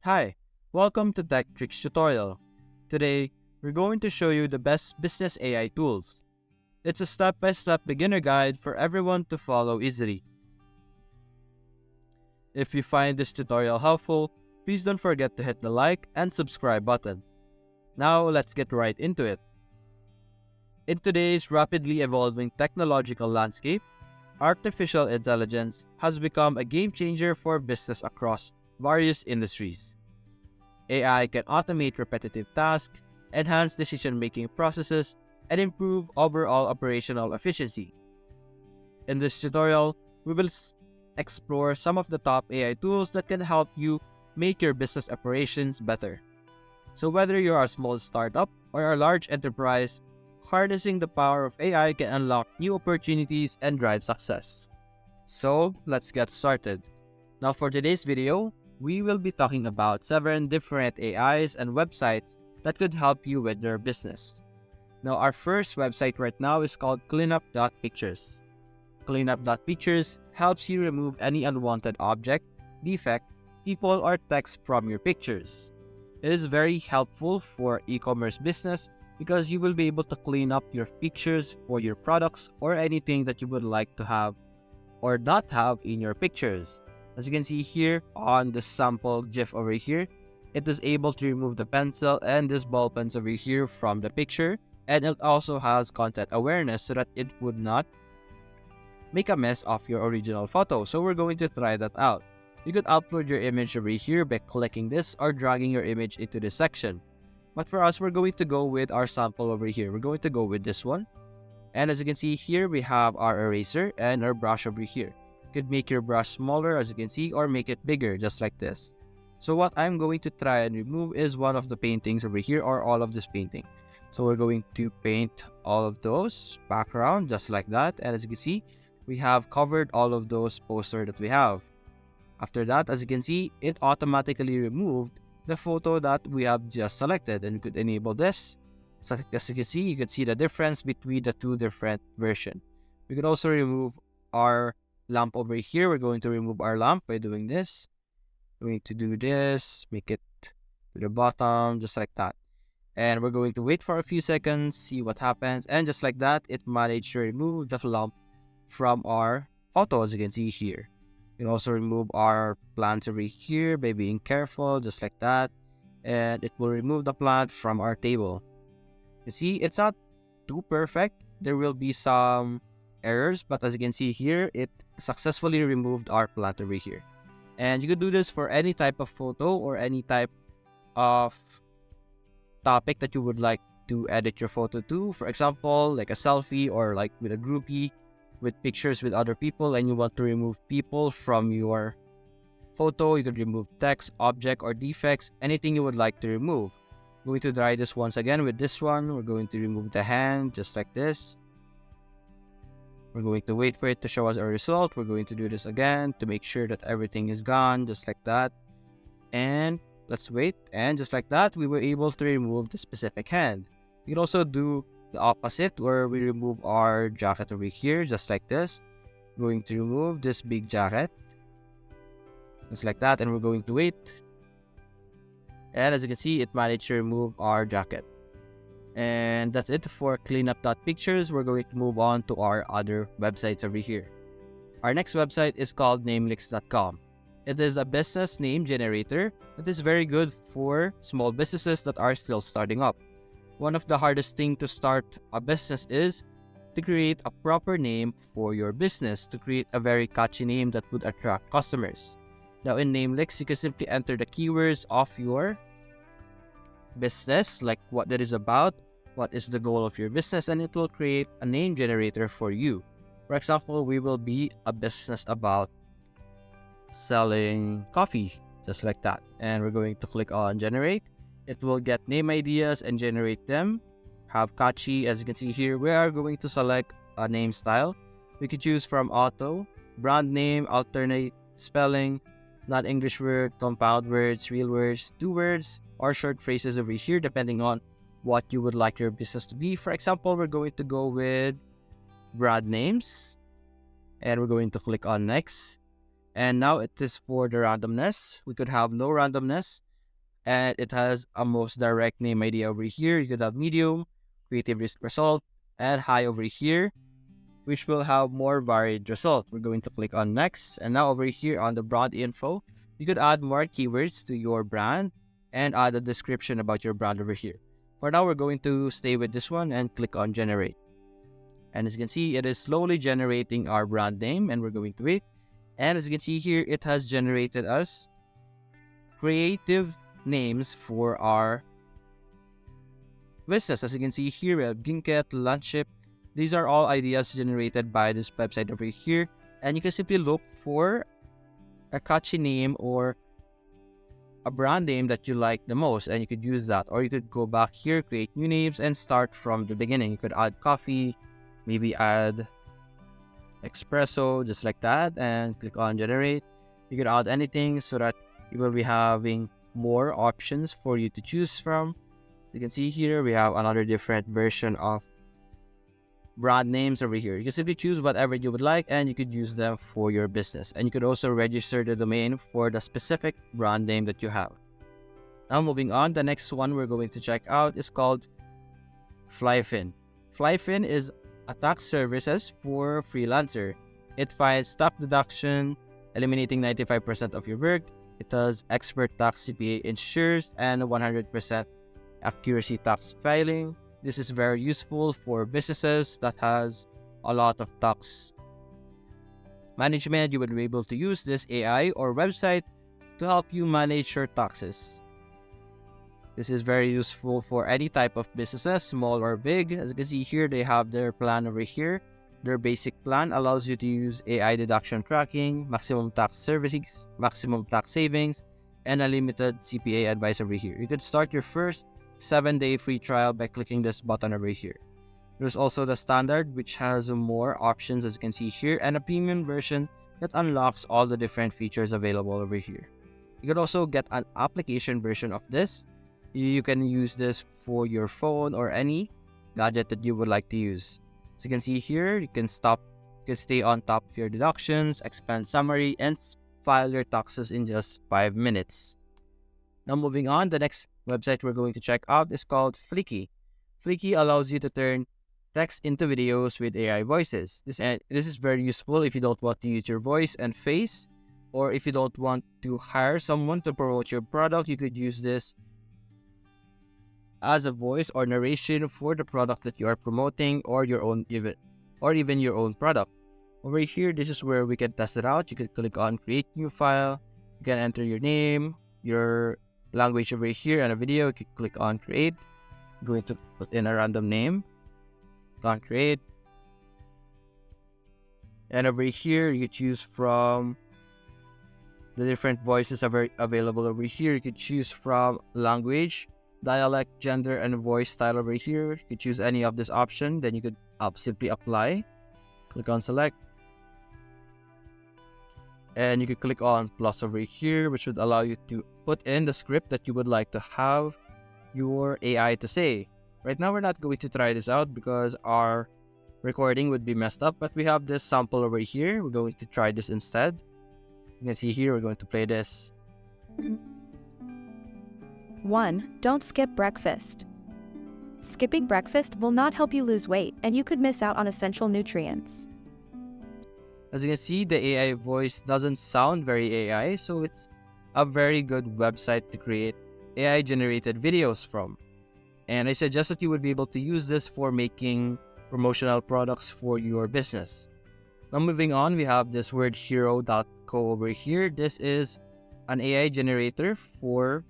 Hi, welcome to Tech Tricks tutorial. Today, we're going to show you the best business AI tools. It's a step-by-step beginner guide for everyone to follow easily. If you find this tutorial helpful, please don't forget to hit the like and subscribe button. Now, let's get right into it. In today's rapidly evolving technological landscape, artificial intelligence has become a game changer for business across various industries. AI can automate repetitive tasks, enhance decision-making processes, and improve overall operational efficiency. In this tutorial, we will explore some of the top AI tools that can help you make your business operations better. So whether you're a small startup or a large enterprise, harnessing the power of AI can unlock new opportunities and drive success. So let's get started. Now for today's video, we will be talking about 7 different AIs and websites that could help you with your business. Now our first website right now is called Cleanup.Pictures. Cleanup.Pictures helps you remove any unwanted object, defect, people, or text from your pictures. It is very helpful for e-commerce business because you will be able to clean up your pictures for your products or anything that you would like to have or not have in your pictures. As you can see here on the sample GIF over here, it is able to remove the pencil and this ball pens over here from the picture, and it also has content awareness so that it would not make a mess of your original photo. So we're going to try that out. You could upload your image over here by clicking this or dragging your image into this section. But for us, we're going to go with our sample over here. We're going to go with this one. And as you can see here, we have our eraser and our brush over here. You could make your brush smaller as you can see or make it bigger just like this. So what I'm going to try and remove is one of the paintings over here or all of this painting. So we're going to paint all of those background just like that. And as you can see, we have covered all of those posters that we have. After that, as you can see, it automatically removed the photo that we have just selected, and you could enable this. So as you can see, you can see the difference between the two different versions. We could also remove our lamp over here. We're going to remove our lamp by doing this. We're going to do this, make it to the bottom, just like that. And we're going to wait for a few seconds, see what happens. And just like that, it managed to remove the lamp from our photo, as you can see here. You can also remove our plants over here by being careful, just like that. And it will remove the plant from our table. You see, it's not too perfect. There will be some errors, but as you can see here, it successfully removed our plant over here. And you could do this for any type of photo or any type of topic that you would like to edit your photo to. For example, like a selfie or like with a groupie, with pictures with other people, and you want to remove people from your photo. You could remove text, object, or defects, anything you would like to remove. I'm going to try this once again with this one. We're going to remove the hand just like this. We're going to wait for it to show us our result. We're going to do this again to make sure that everything is gone, just like that. And let's wait. And just like that, we were able to remove the specific hand. We can also do the opposite where we remove our jacket over here, just like this. We're going to remove this big jacket, just like that. And we're going to wait. And as you can see, it managed to remove our jacket. And that's it for Cleanup.Pictures. We're going to move on to our other websites over here. Our next website is called Namelix.com. It is a business name generator that is very good for small businesses that are still starting up. One of the hardest things to start a business is to create a proper name for your business, to create a very catchy name that would attract customers. Now in Namelix, you can simply enter the keywords of your business, like what that is about, what is the goal of your business, and it will create a name generator for you. For example, we will be a business about selling coffee, just like that. And we're going to click on generate. It will get name ideas and generate them. Have catchy, as you can see here, we are going to select a name style. We could choose from auto, brand name, alternate spelling, non-English word, compound words, real words, 2 words, or short phrases over here, depending on what you would like your business to be. For example, we're going to go with brand names, and we're going to click on next. And now it is for the randomness. We could have no randomness. and it has a most direct name idea over here. You could have medium, creative risk result, and high over here, which will have more varied result. We're going to click on next, and now over here on the brand info, you could add more keywords to your brand and add a description about your brand over here. For now, we're going to stay with this one and click on generate. And as you can see, it is slowly generating our brand name, and we're going to wait. And as you can see here, it has generated us creative names for our business. As you can see here, we have Ginket, Lunchip. These are all ideas generated by this website over here. And you can simply look for a catchy name or a brand name that you like the most, and you could use that. Or you could go back here, create new names, and start from the beginning. You could add coffee, maybe add espresso, just like that, and click on generate. You could add anything so that you will be having more options for you to choose from. You can see here we have another different version of brand names over here. You can simply choose whatever you would like, and you could use them for your business. And you could also register the domain for the specific brand name that you have. Now moving on, the next one we're going to check out is called Flyfin. Flyfin is a tax services for freelancer. It files tax deduction, eliminating 95% of your work. It does expert tax CPA ensures and 100% accuracy tax filing. This is very useful for businesses that has a lot of tax management. You would be able to use this AI or website to help you manage your taxes. This is very useful for any type of businesses, small or big. As you can see here, they have their plan over here. Their basic plan allows you to use AI deduction tracking, maximum tax services, maximum tax savings, and a limited CPA advice over here. You could start your first 7-day free trial by clicking this button over here. There's also the standard, which has more options, as you can see here, and a premium version that unlocks all the different features available over here. You could also get an application version of this. You can use this for your phone or any gadget that you would like to use. As you can see here, you can stay on top of your deductions, expense summary, and file your taxes in just 5 minutes. Now moving on, the next website we're going to check out is called Flicky. Flicky allows you to turn text into videos with AI voices. This is very useful if you don't want to use your voice and face, or if you don't want to hire someone to promote your product. You could use this as a voice or narration for the product that you are promoting, or even your own product. Over here, this is where we can test it out. You can click on create new file. You can enter your name, your language over here, and a video. You can click on create. I'm going to put in a random name. Click on create. And over here, you choose from the different voices available over here. You could choose from language, dialect, gender, and voice style over here. You could choose any of this option. Then you could simply apply. Click on select. And you could click on plus over here, which would allow you to put in the script that you would like to have your AI to say. Right now, we're not going to try this out because our recording would be messed up, but we have this sample over here. We're going to try this instead. You can see here, we're going to play this. 1. Don't skip breakfast. Skipping breakfast will not help you lose weight, and you could miss out on essential nutrients. As you can see, the AI voice doesn't sound very AI, so it's a very good website to create AI-generated videos from. And I suggest that you would be able to use this for making promotional products for your business. Now moving on, we have this wordhero.co over here. This is an AI generator for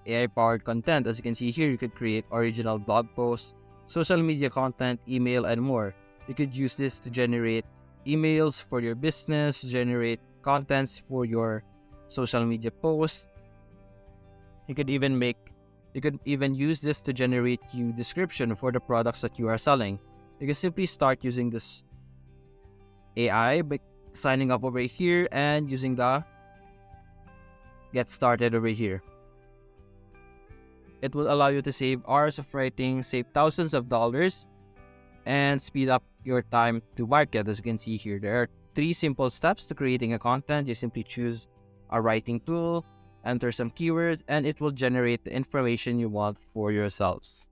AI-powered content. As you can see here, you could create original blog posts, social media content, email, and more. You could use this to generate emails for your business, generate contents for your social media posts. You could even use this to generate you description for the products that you are selling. You can simply start using this AI by signing up over here and using the get started over here. It will allow you to save hours of writing, save thousands of dollars, and speed up your time to market. As you can see here, there are 3 simple steps to creating a content. You simply choose a writing tool, enter some keywords, and it will generate the information you want for yourselves.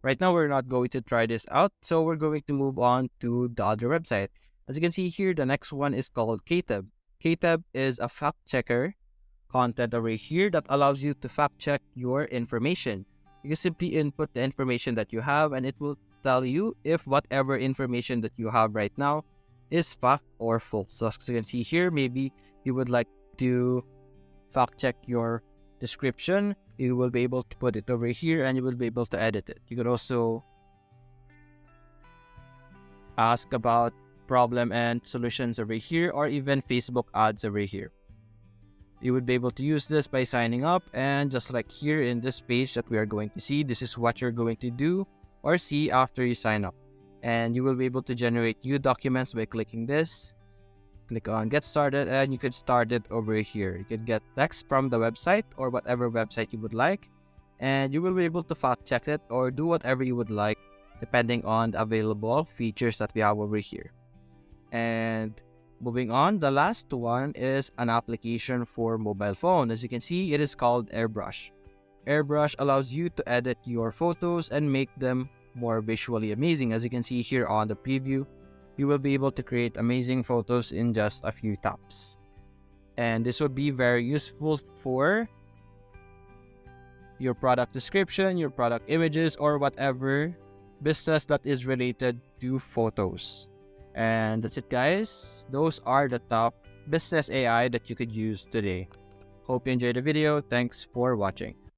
Right now, we're not going to try this out, so we're going to move on to the other website. As you can see here, the next one is called KTEB. KTEB is a fact checker content array here that allows you to fact check your information. You can simply input the information that you have, and it will tell you if whatever information that you have right now is fact or false. So as you can see here, maybe you would like to fact check your description. You will be able to put it over here, and you will be able to edit it. You could also ask about problem and solutions over here, or even Facebook ads over here. You would be able to use this by signing up, and just like here in this page that we are going to see, this is what you're going to do or see after you sign up. And you will be able to generate new documents by clicking this. Click on get started, and you could start it over here. You could get text from the website or whatever website you would like, and you will be able to fact check it or do whatever you would like depending on the available features that we have over here. And moving on, the last one is an application for mobile phone. As you can see, it is called Airbrush. Airbrush allows you to edit your photos and make them more visually amazing. As you can see here on the preview, you will be able to create amazing photos in just a few taps. And this would be very useful for your product description, your product images, or whatever business that is related to photos. And that's it, guys. Those are the top business AI that you could use today. Hope you enjoyed the video. Thanks for watching.